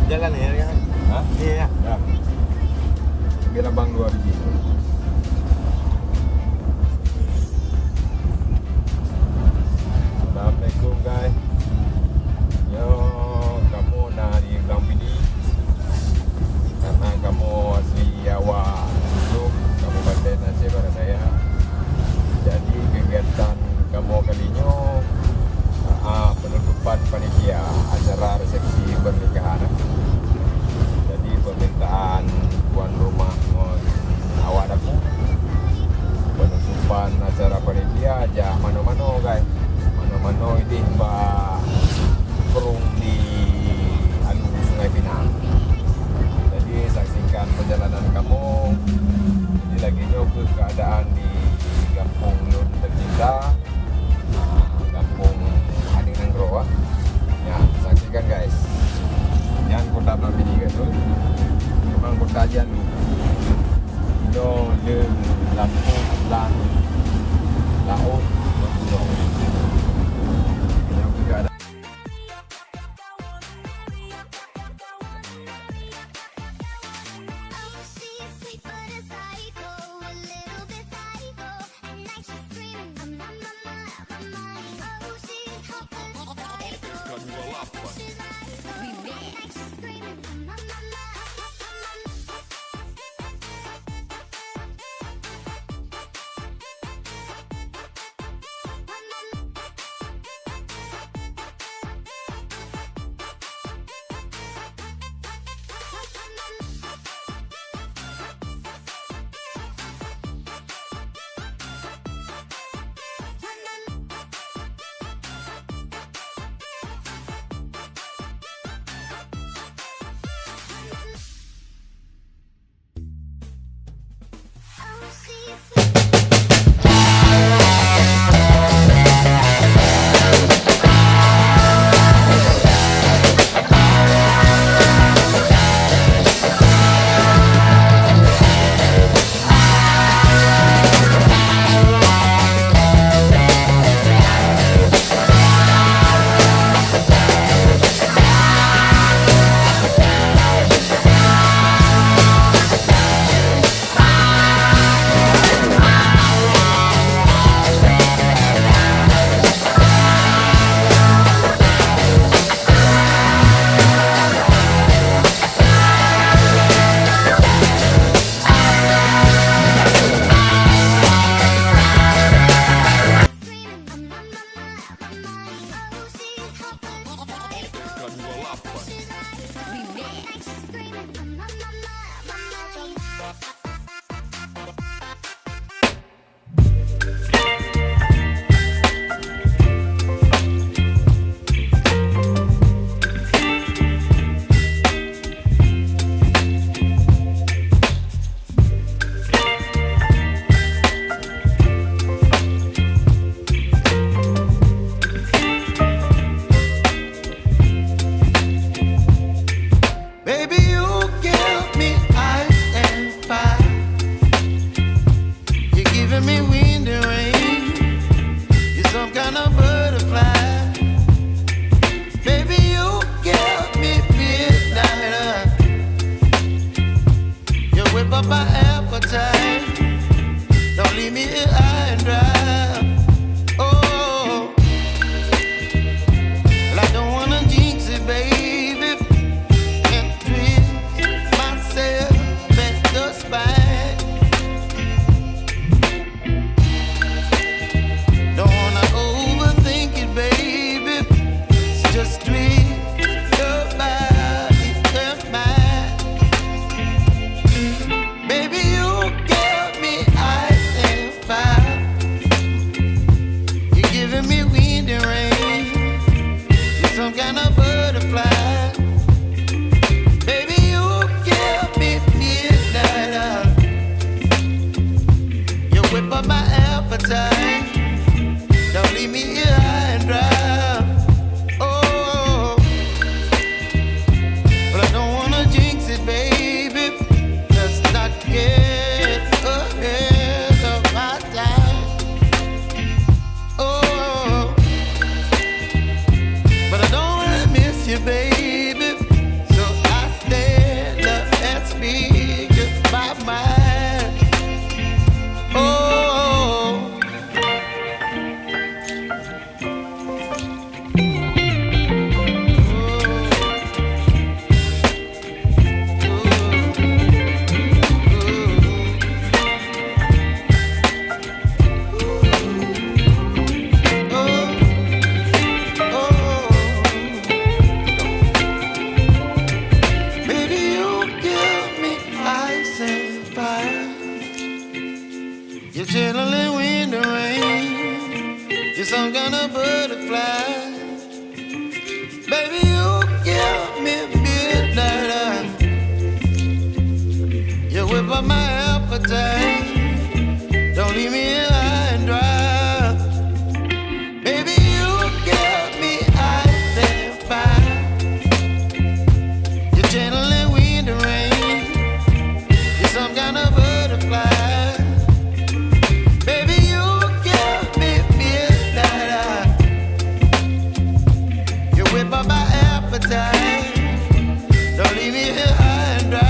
Jalan ya kan? Hah? Iya. Ya. Biar abang 2 biji. Assalamualaikum guys. Yo, kamu dari Belang Pidi. Karena kamu asli Jawa, Suluk, Kabupaten Aceh Barat Daya. Jadi kegiatan kamu kali ini penutupan panitia acara resepsi pernikahan. Jadi permintaan tuan rumah awak aku penutupan acara panitia aja mano-mano guys. Mano-mano ini mbak perung di sungai Pinang. Jadi saksikan perjalanan kamu. Ini lagi ke keadaan di kampung Nun tercinta, kampung Nangro. Ya, saksikan guys. Yang kota Blamini gitu. Memang kota Jandu. Ino le Lampung Lang Laut Gunung. Yang juga ada Baby, you give me ice and fire. chilling wind and rain. You're some kind of butterfly. Baby, you give me midnight. You whip up my appetite. Don't leave me here high and dry. Baby, you give me ice and fire. You're channeling wind and rain. You're some kind of butterfly. Baby, you give me midnight. You whip up my appetite. Don't leave me here high and dry.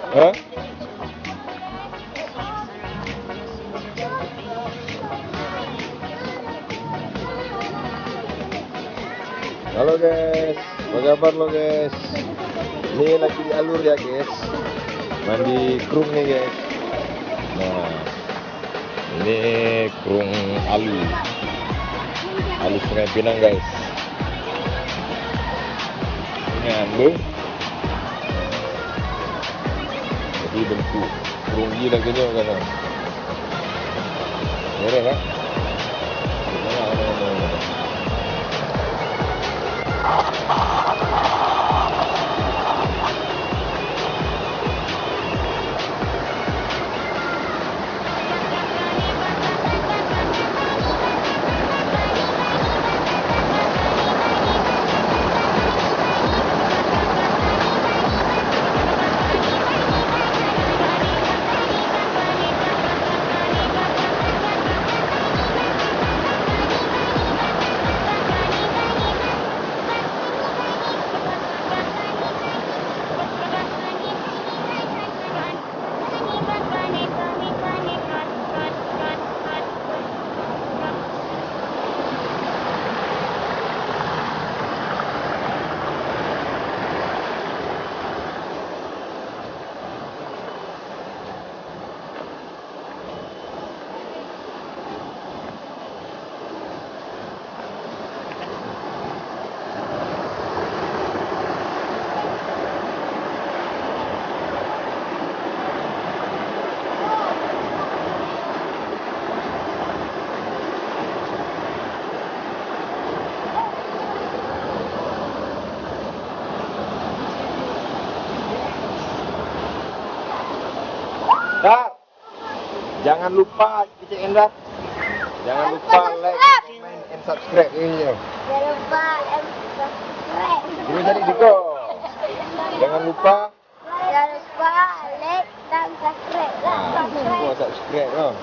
Hah? Halo guys, apa kabar lo guys? Ini lagi di alur ya guys, mandi krung nih guys. Nah, ini krung alus sungai Pinang guys. Ini ambil jadi bentuk kerunggi dan kenyok kan. Merah kan? Dar, jangan lupa cek Indah. Jangan lupa like, comment, and subscribe ini. Jangan lupa subscribe. Ini jadi Diko. Jangan lupa. Jangan lupa like dan subscribe. Subscribe.